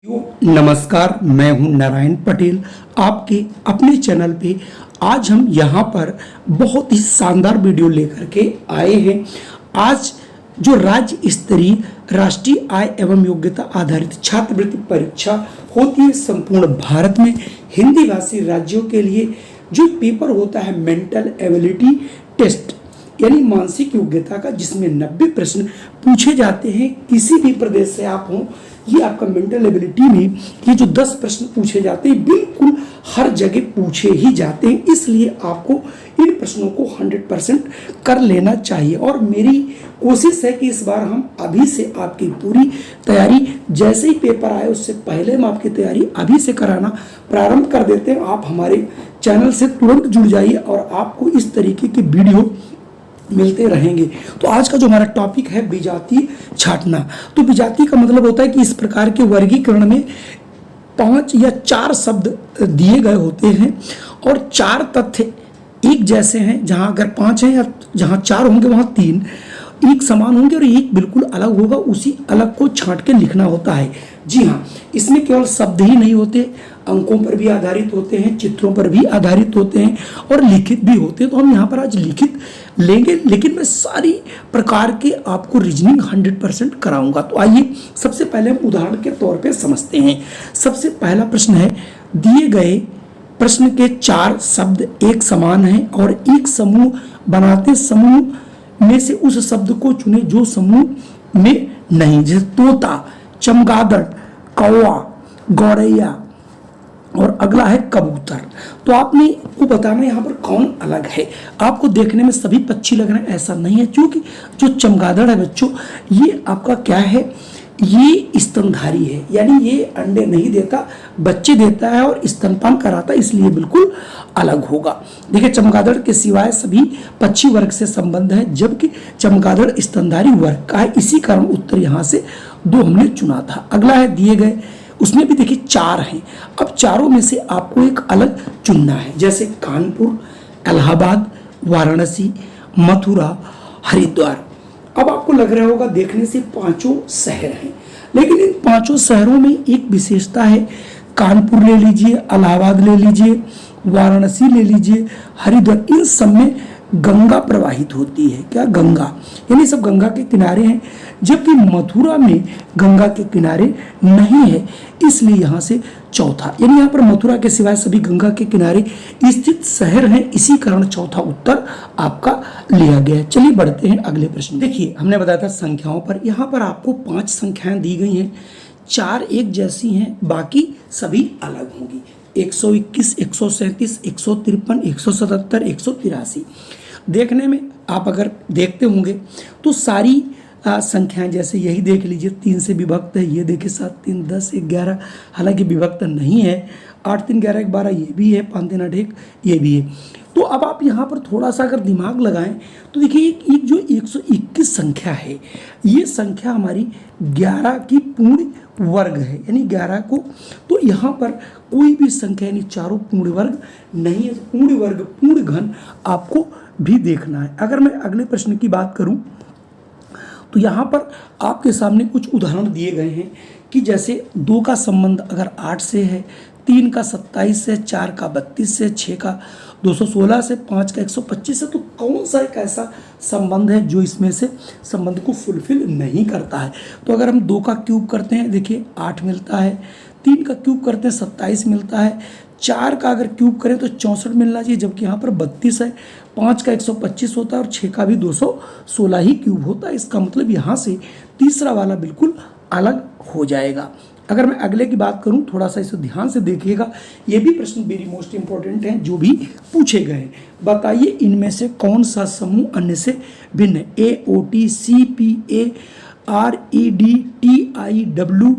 नमस्कार, मैं हूं नारायण पटेल आपके अपने चैनल पे। आज हम यहां पर बहुत ही शानदार वीडियो लेकर के आए हैं। आज जो राज्य स्तरीय राष्ट्रीय आय एवं योग्यता आधारित छात्रवृत्ति परीक्षा होती है संपूर्ण भारत में हिंदी भाषी राज्यों के लिए, जो पेपर होता है मेंटल एबिलिटी टेस्ट यानी मानसिक योग्यता का, जिसमें 90 प्रश्न पूछे जाते हैं। किसी भी प्रदेश से आप हों, ये आपका मेंटल एबिलिटी में ये जो 10 प्रश्न पूछे जाते हैं बिल्कुल हर जगह पूछे ही जाते हैं, इसलिए आपको इन प्रश्नों को 100% कर लेना चाहिए। और मेरी कोशिश है कि इस बार हम अभी से आपकी पूरी तैयारी, जैसे ही पेपर आए उससे पहले हम आपकी तैयारी अभी से कराना प्रारंभ कर देते हैं। आप हमारे चैनल से तुरंत जुड़ जाइए और आपको इस तरीके की वीडियो मिलते रहेंगे। तो आज का जो हमारा टॉपिक है विजातीय छांटना। तो विजातीय का मतलब होता है कि इस प्रकार के वर्गीकरण में 5 या 4 शब्द दिए गए होते हैं और 4 तथ्य एक जैसे हैं। जहां अगर 5 हैं या जहां 4 होंगे वहां 3 एक समान होंगे और एक बिल्कुल अलग होगा, उसी अलग को छांट के लिखना होता है। जी हाँ, इसमें केवल शब्द ही नहीं होते, अंकों पर भी आधारित होते हैं, चित्रों पर भी आधारित होते हैं और लिखित भी होते हैं। तो हम यहाँ पर आज लिखित लेंगे, लेकिन मैं सारी प्रकार के आपको रीजनिंग 100% कराऊंगा। तो आइए सबसे पहले हम उदाहरण के तौर पे समझते हैं। सबसे पहला प्रश्न है, दिए गए प्रश्न के 4 शब्द एक समान हैं और एक समूह बनाते, समूह में से उस शब्द को चुने जो समूह में नहीं। जैसे तोता, चमगादड़, कौवा, गौरैया और अगला है कबूतर। तो आपने को बताना यहाँ पर कौन अलग है। आपको देखने में सभी पक्षी लग रहे हैं, ऐसा नहीं है, क्योंकि जो चमगादड़ है बच्चों, ये आपका क्या है, ये स्तनधारी है, यानी ये अंडे नहीं देता, बच्चे देता है और स्तनपान कराता है, इसलिए बिल्कुल अलग होगा। देखिए, चमगादड़ के सिवाय सभी पक्षी वर्ग से संबंध है, जबकि चमगादड़ स्तनधारी वर्ग का है। इसी कारण उत्तर यहाँ से 2 हमने चुना था। अगला है, दिए गए उसमें भी देखिए 4 हैं। अब चारों में से आपको एक अलग चुनना है, जैसे कानपुर, इलाहाबाद, वाराणसी, मथुरा, हरिद्वार। अब आपको लग रहा होगा देखने से 5 शहर हैं, लेकिन इन 5 शहरों में एक विशेषता है। कानपुर ले लीजिए, इलाहाबाद ले लीजिए, वाराणसी ले लीजिए, हरिद्वार, इन सब में गंगा प्रवाहित होती है। क्या? गंगा, यानी सब गंगा के किनारे हैं, जबकि मथुरा में गंगा के किनारे नहीं है, इसलिए यहाँ से चौथा, यानी यहाँ पर मथुरा के सिवाय सभी गंगा के किनारे स्थित शहर हैं, इसी कारण चौथा उत्तर आपका लिया गया है। चलिए बढ़ते हैं अगले प्रश्न। देखिए, हमने बताया था संख्याओं पर, यहाँ पर आपको 5 संख्याएं दी गई हैं, 4 एक जैसी हैं, बाकी सभी अलग होंगी। 121, 137, 153, 177, 183। देखने में आप अगर देखते होंगे तो सारी संख्याएं जैसे यही देख लीजिए, 3 से विभक्त है, ये देखिए 7, 3, 10, 11, हालांकि विभक्त नहीं है। 8, 3, 11, 12 ये भी है, 5, 3, 8, 1 ये भी है। तो अब आप यहाँ पर थोड़ा सा अगर दिमाग लगाएं तो देखिए, एक जो 121 संख्या है, ये संख्या हमारी 11 की पूर्ण वर्ग है, यानी 11 को, तो यहाँ पर कोई भी संख्या यानी चारों पूर्ण वर्ग नहीं है। पूर्ण वर्ग, पूर्ण घन आपको भी देखना है। अगर मैं अगले प्रश्न की बात करूं तो यहाँ पर आपके सामने कुछ उदाहरण दिए गए हैं कि जैसे 2 का संबंध अगर 8 से है, 3 का 27 से, 4 का 32 से, 6 का 216 से, 5 का 125 से, तो कौन सा एक ऐसा संबंध है जो इसमें से संबंध को फुलफिल नहीं करता है। तो अगर हम 2 का क्यूब करते हैं, देखिए 8 मिलता है, 3 का क्यूब करते हैं 27 मिलता है, 4 का अगर क्यूब करें तो 64 मिलना चाहिए, जबकि यहाँ पर 32 है, 5 का 125 होता है और 6 का भी 216 ही क्यूब होता है। इसका मतलब यहाँ से तीसरा वाला बिल्कुल अलग हो जाएगा। अगर मैं अगले की बात करूं, थोड़ा सा इसे ध्यान से देखिएगा, ये भी प्रश्न वेरी मोस्ट इंपॉर्टेंट हैं जो भी पूछे गए हैं। बताइए इनमें से कौन सा समूह अन्य से भिन्न है। AOT, CPA, RED, TIW,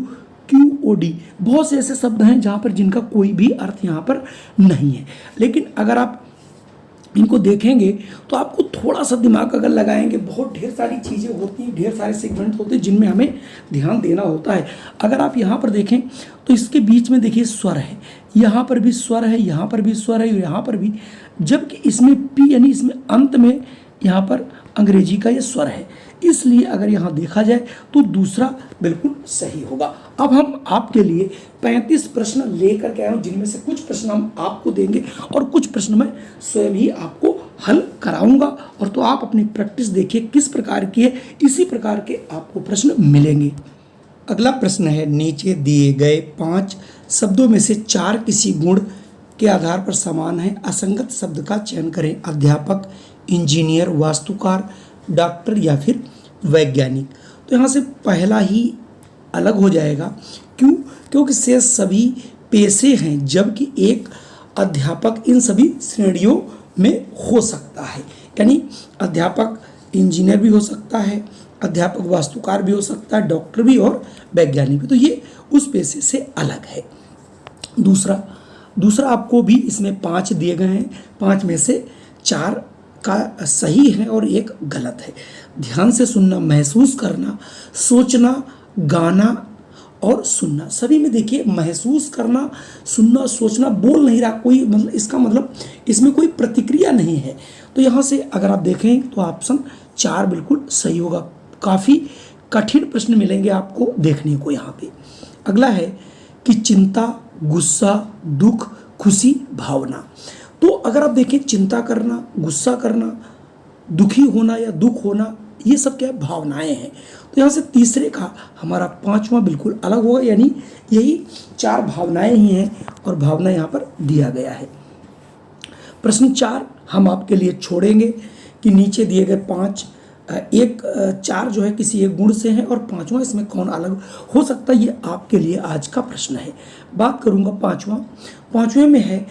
QOD, बहुत से ऐसे शब्द हैं जहां पर जिनका कोई भी अर्थ यहाँ पर नहीं है, लेकिन अगर आप इनको देखेंगे तो आपको थोड़ा सा दिमाग अगर लगाएंगे, बहुत ढेर सारी चीज़ें होती हैं, ढेर सारे सेगमेंट होते हैं जिनमें हमें ध्यान देना होता है। अगर आप यहाँ पर देखें तो इसके बीच में देखिए स्वर है, यहाँ पर भी स्वर है, यहाँ पर भी स्वर है, यहाँ पर भी, जबकि इसमें P यानी इसमें अंत में यहाँ पर अंग्रेजी का ये स्वर है। इसलिए अगर यहाँ देखा जाए तो दूसरा बिल्कुल सही होगा। अब हम आपके लिए 35 प्रश्न लेकर के आए हूँ, जिनमें से कुछ प्रश्न हम आपको देंगे और कुछ प्रश्न मैं स्वयं ही आपको हल कराऊंगा। और तो आप अपनी प्रैक्टिस देखिए किस प्रकार की है, इसी प्रकार के आपको प्रश्न मिलेंगे। अगला प्रश्न है, नीचे दिए गए 5 शब्दों में से 4 किसी गुण के आधार पर समान है। असंगत शब्द का चयन करें। अध्यापक, इंजीनियर, वास्तुकार, डॉक्टर या फिर वैज्ञानिक। तो यहाँ से पहला ही अलग हो जाएगा। क्यों? क्योंकि शेष सभी पेशे हैं, जबकि एक अध्यापक इन सभी श्रेणियों में हो सकता है। यानी अध्यापक इंजीनियर भी हो सकता है, अध्यापक वास्तुकार भी हो सकता है, डॉक्टर भी और वैज्ञानिक भी। तो ये उस पेशे से अलग है। दूसरा आपको भी इसमें 5 दिए गए हैं, 5 में से 4 का सही है और 1 गलत है। ध्यान से सुनना, महसूस करना, सोचना, गाना और सुनना। सभी में देखिए महसूस करना, सुनना, सोचना बोल नहीं रहा कोई, मतलब इसका मतलब इसमें कोई प्रतिक्रिया नहीं है। तो यहाँ से अगर आप देखें तो ऑप्शन 4 बिल्कुल सही होगा। काफ़ी कठिन प्रश्न मिलेंगे आपको देखने को यहाँ पे। अगला है कि चिंता, गुस्सा, दुख, खुशी, भावना। तो अगर आप देखें चिंता करना, गुस्सा करना, दुखी होना या दुख होना, ये सब क्या है? भावनाएं हैं। तो यहाँ से तीसरे का हमारा 5वां बिल्कुल अलग होगा, यानी यही 4 भावनाएं ही हैं और भावना यहाँ पर दिया गया है। प्रश्न 4 हम आपके लिए छोड़ेंगे कि नीचे दिए गए 4 जो है किसी एक गुण से हैं और 5वां इसमें कौन अलग हो सकता है, ये आपके लिए आज का प्रश्न है। बात करूंगा 5वें में है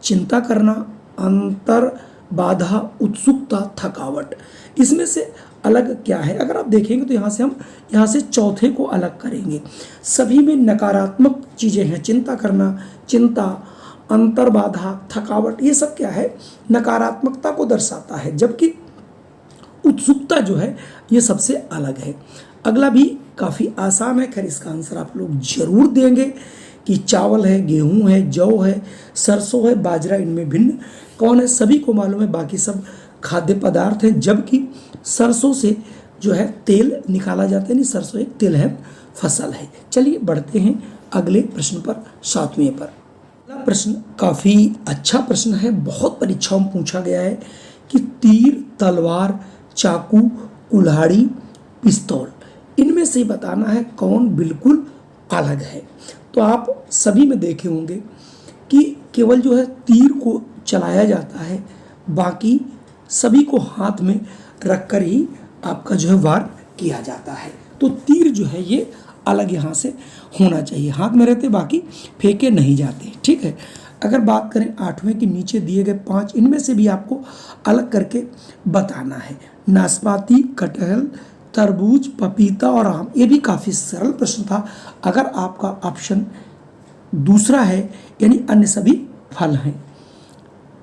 चिंता करना, अंतर, बाधा, उत्सुकता, थकावट। इसमें से अलग क्या है? अगर आप देखेंगे तो यहाँ से चौथे को अलग करेंगे। सभी में नकारात्मक चीज़ें हैं। चिंता करना, चिंता, अंतर्बाधा, थकावट, ये सब क्या है? नकारात्मकता को दर्शाता है, जबकि उत्सुकता जो है ये सबसे अलग है। अगला भी काफ़ी आसान है, खैर इसका आंसर आप लोग जरूर देंगे कि चावल है, गेहूं है, जौ है, सरसों है, बाजरा, इनमें भिन्न कौन है? सभी को मालूम है, बाकी सब खाद्य पदार्थ हैं, जबकि सरसों से जो है तेल निकाला जाता है, यानी सरसों एक तिलहन फसल है। चलिए बढ़ते हैं अगले प्रश्न पर, 7वें पर। अगला प्रश्न काफ़ी अच्छा प्रश्न है, बहुत परीक्षाओं में पूछा गया है कि तीर, तलवार, चाकू, कुल्हाड़ी, पिस्तौल, इनमें से बताना है कौन बिल्कुल अलग है। तो आप सभी में देखे होंगे कि केवल जो है तीर को चलाया जाता है, बाकी सभी को हाथ में रखकर ही आपका जो है वार किया जाता है। तो तीर जो है ये अलग यहाँ से होना चाहिए, हाथ में रहते बाकी फेंके नहीं जाते, ठीक है। अगर बात करें 8वें के नीचे दिए गए 5, इनमें से भी आपको अलग करके बताना है। नाशपाती, कटहल, तरबूज, पपीता और आम। ये भी काफ़ी सरल प्रश्न था। अगर आपका ऑप्शन दूसरा है यानी अन्य सभी फल हैं।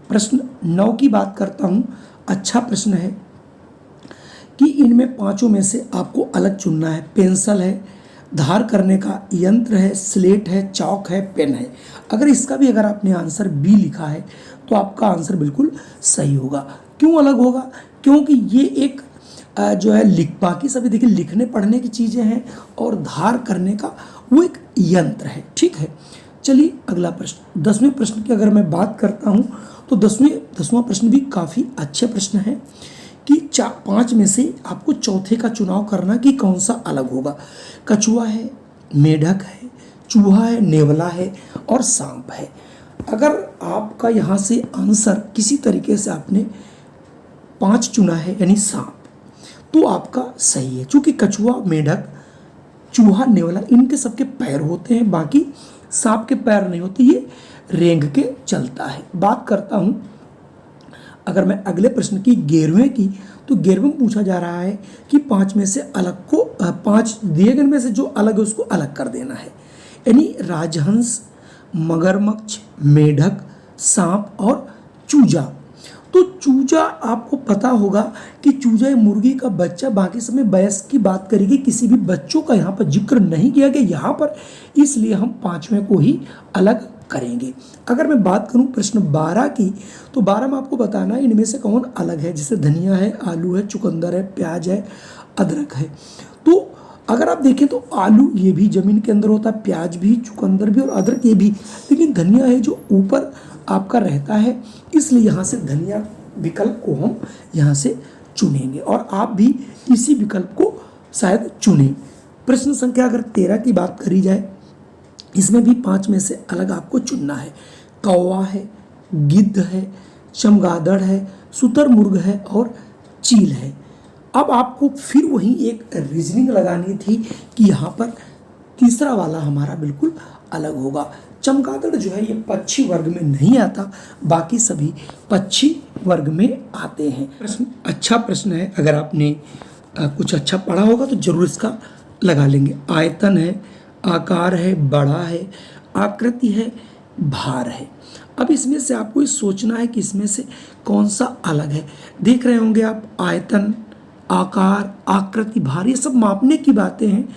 प्रश्न 9 की बात करता हूँ। अच्छा प्रश्न है कि इनमें 5 में से आपको अलग चुनना है। पेंसिल है, धार करने का यंत्र है, स्लेट है, चौक है, पेन है। अगर आपने आंसर बी लिखा है तो आपका आंसर बिल्कुल सही होगा। क्यों अलग होगा? क्योंकि ये एक जो है बाकी सभी देखिए लिखने पढ़ने की चीज़ें हैं और धार करने का वो एक यंत्र है, ठीक है। चलिए अगला प्रश्न, 10वें प्रश्न की अगर मैं बात करता हूँ तो 10वां प्रश्न भी काफ़ी अच्छे प्रश्न है कि 5 में से आपको चौथे का चुनाव करना कि कौन सा अलग होगा। कछुआ है, मेढक है, चूहा है, नेवला है और सांप है। अगर आपका यहाँ से आंसर किसी तरीके से आपने 5 चुना है यानी सांप, तो आपका सही है। क्योंकि कछुआ, मेढक, चूहा, नेवला इनके सबके पैर होते हैं, बाकी सांप के पैर नहीं होते, ये रेंग के चलता है। बात करता हूँ अगर मैं अगले प्रश्न की 11वें की, तो 11वें पूछा जा रहा है कि 5 में से अलग को 5 दिए गए में से जो अलग है उसको अलग कर देना है। यानी राजहंस, मगरमच्छ, मेढक, सांप और चूजा। तो चूजा आपको पता होगा कि चूजा मुर्गी का बच्चा, बाकी समय वयस्क की बात करेगी, किसी भी बच्चों का यहाँ पर जिक्र नहीं किया गया यहाँ पर, इसलिए हम 5वें को ही अलग करेंगे। अगर मैं बात करूं प्रश्न 12 की, तो 12 में आपको बताना है इनमें से कौन अलग है। जैसे धनिया है, आलू है, चुकंदर है, प्याज है, अदरक है। तो अगर आप देखें तो आलू ये भी जमीन के अंदर होता है, प्याज भी, चुकंदर भी और अदरक ये भी, लेकिन धनिया है जो ऊपर आपका रहता है, इसलिए यहाँ से धनिया विकल्प को हम यहाँ से चुनेंगे और आप भी इसी विकल्प को शायद चुनें। प्रश्न संख्या अगर 13 की बात करी जाए, इसमें भी 5 में से अलग आपको चुनना है। कौवा है, गिद्ध है, चमगादड़ है, शुतुरमुर्ग है और चील है। अब आपको फिर वही एक रीजनिंग लगानी थी कि यहाँ पर तीसरा वाला हमारा बिल्कुल अलग होगा। चमगादड़ जो है ये पक्षी वर्ग में नहीं आता, बाकी सभी पक्षी वर्ग में आते हैं। प्रश्न अच्छा प्रश्न है, अगर आपने कुछ अच्छा पढ़ा होगा तो जरूर इसका लगा लेंगे। आयतन है, आकार है, बड़ा है, आकृति है, भार है। अब इसमें से आपको ये सोचना है कि इसमें से कौन सा अलग है। देख रहे होंगे आप, आयतन, आकार, आकृति, भार, ये सब मापने की बातें हैं।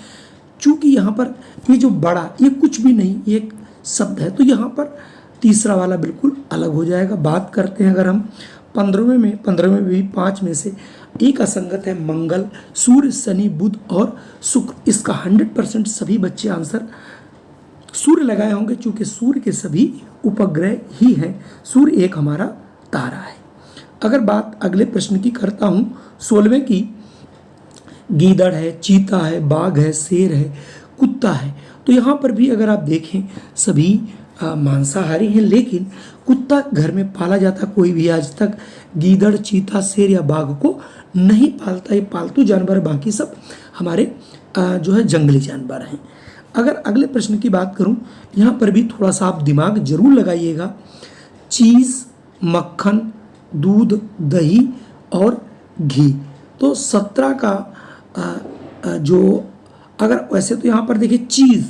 चूंकि यहाँ पर ये जो बड़ा, ये कुछ भी नहीं, ये एक शब्द है, तो यहाँ पर तीसरा वाला बिल्कुल अलग हो जाएगा। बात करते हैं अगर हम 15वें में भी 5 में से एक असंगत है, मंगल, सूर्य, शनि, बुध और शुक्र। इसका 100% सभी बच्चे आंसर सूर्य लगाए होंगे, चूंकि सूर्य के सभी उपग्रह ही हैं। सूर्य एक हमारा तारा है। अगर बात अगले प्रश्न की करता हूं 16वें की, गीदड़ है, चीता है, बाघ है, शेर है, कुत्ता है। तो यहाँ पर भी अगर आप देखें सभी मांसाहारी हैं, लेकिन कुत्ता घर में पाला जाता कोई भी आज तक गीदड़, चीता, शेर या बाघ को नहीं पालता। ये पालतू जानवर, बाकी सब हमारे जो है जंगली जानवर हैं। अगर अगले प्रश्न की बात करूं, यहाँ पर भी थोड़ा सा आप दिमाग जरूर लगाइएगा। चीज़, मक्खन, दूध, दही और घी। तो 17 का जो, अगर वैसे तो यहाँ पर देखिए चीज़,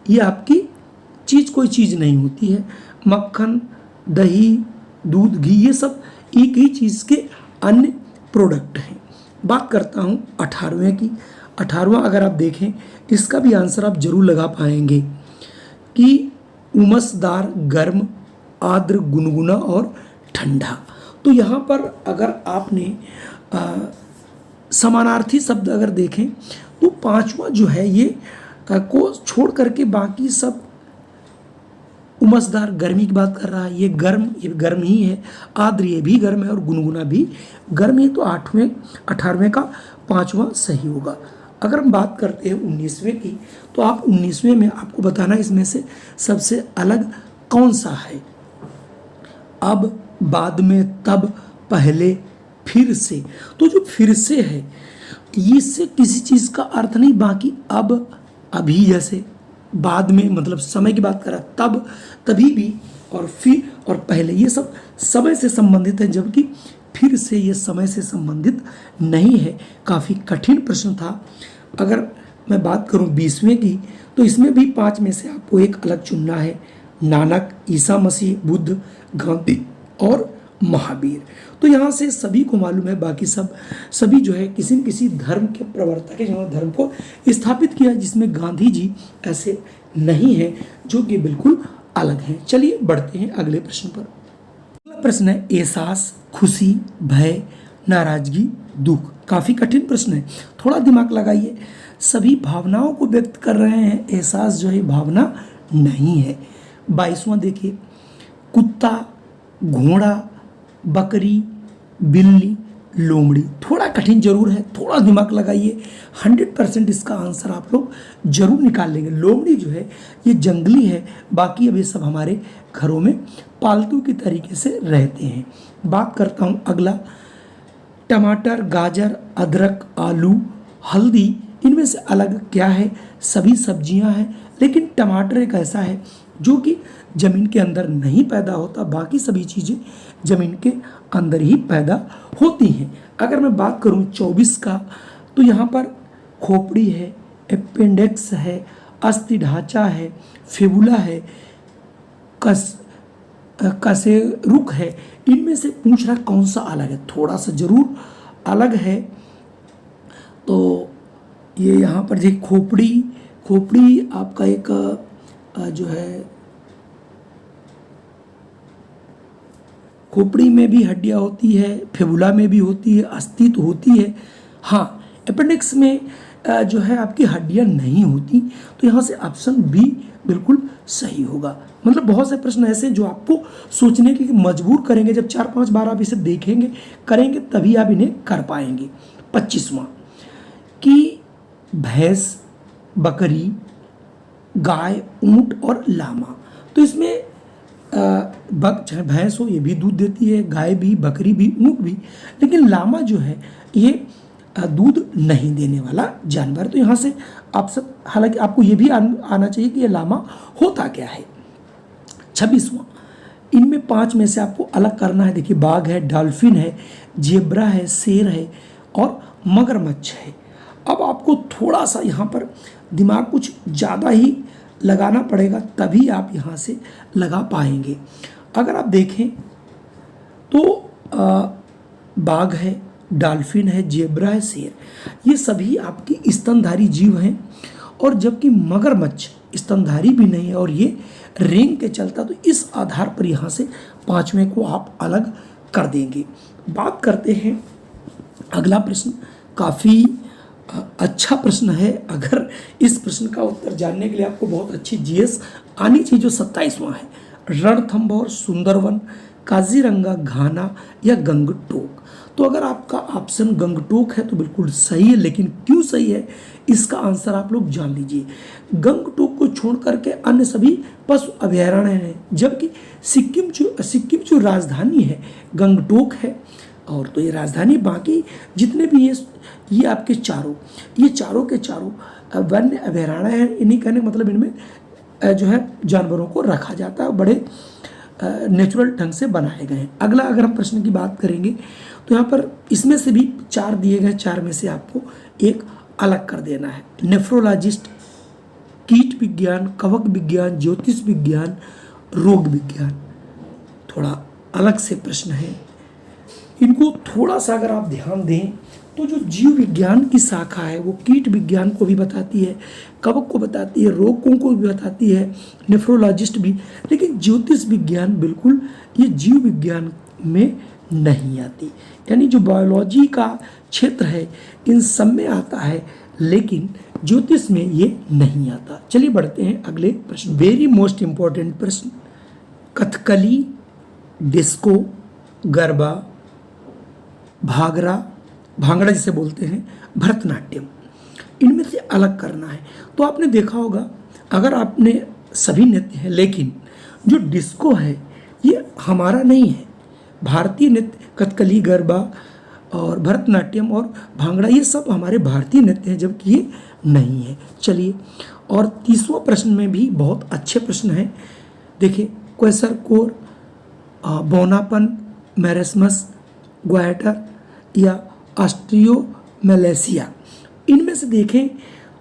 ये आपकी चीज़ कोई चीज़ नहीं होती है। मक्खन, दही, दूध, घी, ये सब एक ही चीज़ के अन्य प्रोडक्ट हैं। बात करता हूँ 18वें की। 18वां अगर आप देखें, इसका भी आंसर आप जरूर लगा पाएंगे कि उमसदार, गर्म, आर्द्र, गुनगुना और ठंडा। तो यहाँ पर अगर आपने समानार्थी शब्द अगर देखें तो 5वां जो है ये को छोड़ करके बाकी सब उमसदार, गर्मी की बात कर रहा है। ये गर्म ही है। आर्द्र ये भी गर्म है और गुनगुना भी गर्म है। तो 18वें का 5वां सही होगा। अगर हम बात करते हैं 19वें की, तो आप 19वें में आपको बताना इसमें से सबसे अलग कौन सा है। अब, बाद में, तब, पहले, फिर से। तो जो फिर से है, इससे किसी चीज़ का अर्थ नहीं, बाकी अब, अभी, जैसे बाद में मतलब समय की बात करा, तब, तभी भी, और फिर और पहले, ये सब समय से संबंधित है, जबकि फिर से ये समय से संबंधित नहीं है। काफ़ी कठिन प्रश्न था। अगर मैं बात करूं 20वें की, तो इसमें भी 5 में से आपको एक अलग चुनना है। नानक, ईसा मसीह, बुद्ध, गांधी और महावीर। तो यहाँ से सभी को मालूम है, बाकी सभी जो है किसी न किसी धर्म के प्रवर्तक है, जिन्होंने धर्म को स्थापित किया, जिसमें गांधी जी ऐसे नहीं हैं, जो कि बिल्कुल अलग हैं। चलिए बढ़ते हैं अगले प्रश्न पर। अगला प्रश्न है एहसास, खुशी, भय, नाराजगी, दुख। काफ़ी कठिन प्रश्न है, थोड़ा दिमाग लगाइए। सभी भावनाओं को व्यक्त कर रहे हैं, एहसास जो है भावना नहीं है। 22वां देखिए, कुत्ता, घोड़ा, बकरी, बिल्ली, लोमड़ी। थोड़ा कठिन जरूर है, थोड़ा दिमाग लगाइए। 100% इसका आंसर आप लोग जरूर निकाल लेंगे। लोमड़ी जो है ये जंगली है, बाकी अब ये सब हमारे घरों में पालतू की तरीके से रहते हैं। बात करता हूँ अगला, टमाटर, गाजर, अदरक, आलू, हल्दी। इनमें से अलग क्या है? सभी सब्जियां हैं, लेकिन टमाटर एक ऐसा है जो कि ज़मीन के अंदर नहीं पैदा होता, बाकी सभी चीज़ें ज़मीन के अंदर ही पैदा होती हैं। अगर मैं बात करूं 24 का, तो यहाँ पर खोपड़ी है, अपेंडिक्स है, अस्थि ढांचा है, फिबुला है, कशेरुक है। इनमें से पूछ रहा कौन सा अलग है? थोड़ा सा जरूर अलग है। तो ये यहाँ पर देखिए खोपड़ी आपका एक जो है खोपड़ी में भी हड्डियाँ होती है, फेबुला में भी होती है, अस्थि तो होती है। हाँ, अपेंडिक्स में जो है आपकी हड्डियाँ नहीं होती। तो यहाँ से ऑप्शन बी बिल्कुल सही होगा। मतलब बहुत से प्रश्न ऐसे हैं जो आपको सोचने के लिए मजबूर करेंगे। जब 4-5 बार आप इसे देखेंगे करेंगे तभी आप इन्हें कर पाएंगे। 25वां कि भैंस, बकरी, गाय, ऊंट और लामा। तो इसमें चाहे भैंस हो ये भी दूध देती है, गाय भी, बकरी भी, ऊंट भी, लेकिन लामा जो है ये दूध नहीं देने वाला जानवर। तो यहाँ से आप सब, हालांकि आपको ये भी आना चाहिए कि ये लामा होता क्या है। 26वां, इनमें 5 में से आपको अलग करना है। देखिए, बाघ है, डॉल्फिन है, जेब्रा है, शेर है और मगरमच्छ है। अब आपको थोड़ा सा यहाँ पर दिमाग कुछ ज़्यादा ही लगाना पड़ेगा तभी आप यहाँ से लगा पाएंगे। अगर आप देखें तो बाघ है, डॉल्फिन है, जेब्रा है, शेर, ये सभी आपकी स्तनधारी जीव हैं। और जबकि मगरमच्छ स्तनधारी भी नहीं है और ये रेंग के चलता, तो इस आधार पर यहाँ से 5वें को आप अलग कर देंगे। बात करते हैं अगला प्रश्न। काफ़ी अच्छा प्रश्न है। अगर इस प्रश्न का उत्तर जानने के लिए आपको बहुत अच्छी जीएस आनी चाहिए। जो 27वां है, रणथंभौर, सुंदरवन, काजीरंगा, घाना या गंगटोक। तो अगर आपका ऑप्शन गंगटोक है तो बिल्कुल सही है, लेकिन क्यों सही है इसका आंसर आप लोग जान लीजिए। गंगटोक को छोड़ करके अन्य सभी पशु अभयारण्य हैं, जबकि सिक्किम जो राजधानी है गंगटोक है। और तो ये राजधानी, बाकी जितने भी ये आपके चारों के चारों वन्य अभयारण्य हैं। इन्हीं कहने का मतलब इनमें जो है जानवरों को रखा जाता है, बड़े नेचुरल ढंग से बनाए गए हैं। अगला अगर हम प्रश्न की बात करेंगे तो यहाँ पर इसमें से भी 4 दिए गए, 4 में से आपको एक अलग कर देना है। नेफ्रोलॉजिस्ट, कीट विज्ञान, कवक विज्ञान, ज्योतिष विज्ञान, रोग विज्ञान। थोड़ा अलग से प्रश्न है, इनको थोड़ा सा अगर आप ध्यान दें तो जो जीव विज्ञान की शाखा है वो कीट विज्ञान को भी बताती है, कवक को बताती है, रोगों को भी बताती है, नेफ्रोलॉजिस्ट भी। लेकिन ज्योतिष विज्ञान बिल्कुल ये जीव विज्ञान में नहीं आती। यानी जो बायोलॉजी का क्षेत्र है इन सब में आता है, लेकिन ज्योतिष में ये नहीं आता। चलिए बढ़ते हैं अगले प्रश्न। वेरी मोस्ट इंपॉर्टेंट प्रश्न। कथकली, डिस्को, गरबा, भांगड़ा जिसे बोलते हैं, भरतनाट्यम, इनमें से अलग करना है। तो आपने देखा होगा, अगर आपने सभी नृत्य हैं, लेकिन जो डिस्को है ये हमारा नहीं है। भारतीय नृत्य कथकली, गरबा और भरतनाट्यम और भांगड़ा ये सब हमारे भारतीय नृत्य हैं, जबकि ये नहीं है। चलिए, और 30वां प्रश्न में भी बहुत अच्छे प्रश्न हैं। देखिए, क्वेसरकोर, बोनापन, मैरेस्मस, ग्वाइटर या ऑस्ट्रियोमैलेशिया, इनमें से देखें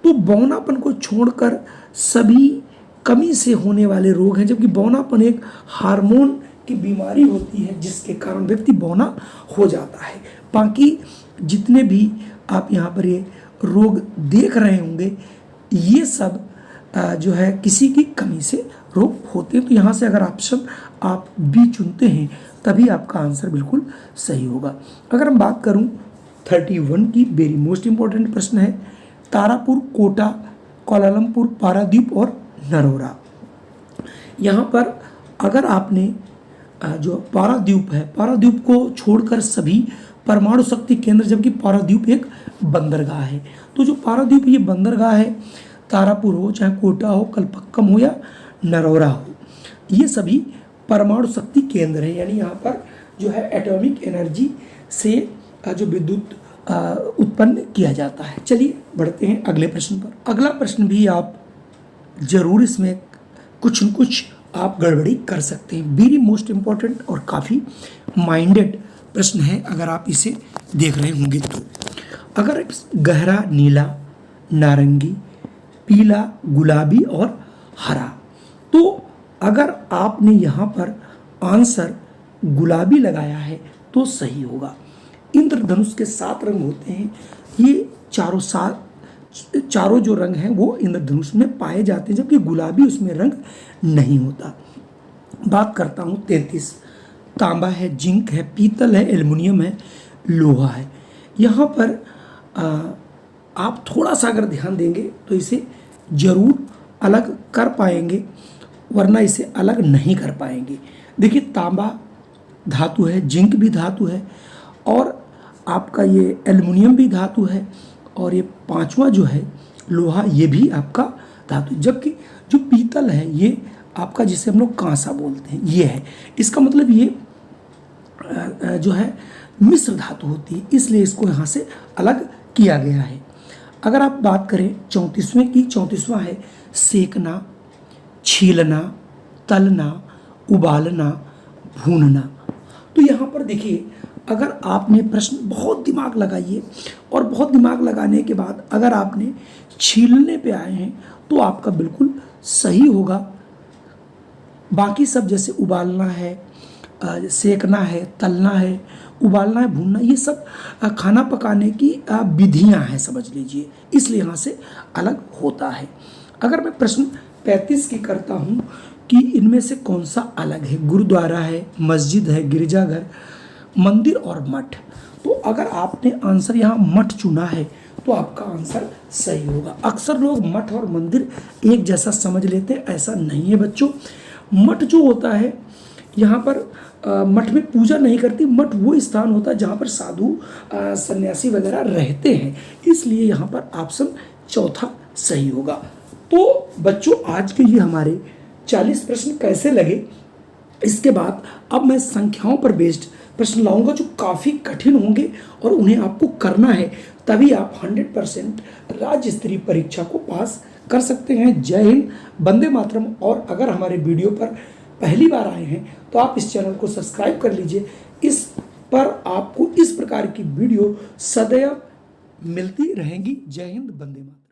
तो बौनापन को छोड़कर सभी कमी से होने वाले रोग हैं। जबकि बौनापन एक हार्मोन की बीमारी होती है जिसके कारण व्यक्ति बौना हो जाता है। बाकी जितने भी आप यहाँ पर ये रोग देख रहे होंगे ये सब जो है किसी की कमी से रोग होते हैं। तो यहाँ से अगर ऑप्शन आप बी चुनते हैं तभी आपका आंसर बिल्कुल सही होगा। अगर हम बात करूँ 31 की, वेरी मोस्ट इंपॉर्टेंट प्रश्न है। तारापुर, कोटा, कोलालमपुर, पारादीप और नरोरा। यहाँ पर अगर आपने जो पारादीप है, पारादीप को छोड़कर सभी परमाणु शक्ति केंद्र, जबकि पारादीप एक बंदरगाह है, तो जो पारादीप ये बंदरगाह है, तारापुर हो, चाहे कोटा हो, कलपक्कम हो या नरोरा हो, ये सभी परमाणु शक्ति केंद्र है। यानी यहाँ पर जो है एटॉमिक एनर्जी से जो विद्युत उत्पन्न किया जाता है। चलिए बढ़ते हैं अगले प्रश्न पर। अगला प्रश्न भी आप जरूर इसमें कुछ न कुछ आप गड़बड़ी कर सकते हैं। वेरी मोस्ट इम्पॉर्टेंट और काफ़ी माइंडेड प्रश्न है अगर आप इसे देख रहे होंगे तो। अगर गहरा नीला, नारंगी, पीला, गुलाबी और हरा, तो अगर आपने यहाँ पर आंसर गुलाबी लगाया है तो सही होगा। इंद्रधनुष के 7 रंग होते हैं, ये चारों जो रंग हैं वो इंद्रधनुष में पाए जाते हैं, जबकि गुलाबी उसमें रंग नहीं होता। बात करता हूँ 33 तांबा है, जिंक है, पीतल है, एल्युमिनियम है, लोहा है। यहाँ पर आप थोड़ा सा अगर ध्यान देंगे तो इसे जरूर अलग कर पाएंगे, वरना इसे अलग नहीं कर पाएंगे। देखिए, तांबा धातु है, जिंक भी धातु है, और आपका ये एल्युमिनियम भी धातु है, और ये पांचवा जो है लोहा, ये भी आपका धातु। जबकि जो पीतल है ये आपका, जिसे हम लोग कांसा बोलते हैं, ये है। इसका मतलब ये जो है मिश्र धातु होती है, इसलिए इसको यहाँ से अलग किया गया है। अगर आप बात करें 34वें की, 34वां है सेकना, छीलना, तलना, उबालना, भूनना। तो यहाँ पर देखिए, अगर आपने प्रश्न बहुत दिमाग लगाइए, और बहुत दिमाग लगाने के बाद अगर आपने छीलने पे आए हैं तो आपका बिल्कुल सही होगा। बाकी सब जैसे उबालना है, सेकना है, तलना है, उबालना है, भूनना, ये सब खाना पकाने की विधियां हैं, समझ लीजिए, इसलिए यहाँ से अलग होता है। अगर मैं प्रश्न 35 की करता हूँ कि इनमें से कौन सा अलग है, गुरुद्वारा है, मस्जिद है, गिरजाघर, मंदिर और मठ, तो अगर आपने आंसर यहाँ मठ चुना है तो आपका आंसर सही होगा। अक्सर लोग मठ और मंदिर एक जैसा समझ लेते हैं, ऐसा नहीं है बच्चों। मठ जो होता है, यहाँ पर मठ में पूजा नहीं करती, मठ वो स्थान होता है जहाँ पर साधु सन्यासी वगैरह रहते हैं, इसलिए यहाँ पर ऑप्शन चौथा सही होगा। तो बच्चों, आज के ये हमारे 40 प्रश्न कैसे लगे, इसके बाद अब मैं संख्याओं पर बेस्ड प्रश्न लाऊंगा जो काफ़ी कठिन होंगे और उन्हें आपको करना है, तभी आप 100% राज्य स्तरीय परीक्षा को पास कर सकते हैं। जय हिंद, वंदे मातरम। और अगर हमारे वीडियो पर पहली बार आए हैं तो आप इस चैनल को सब्सक्राइब कर लीजिए, इस पर आपको इस प्रकार की वीडियो सदैव मिलती रहेंगी। जय हिंद, वंदे मातरम।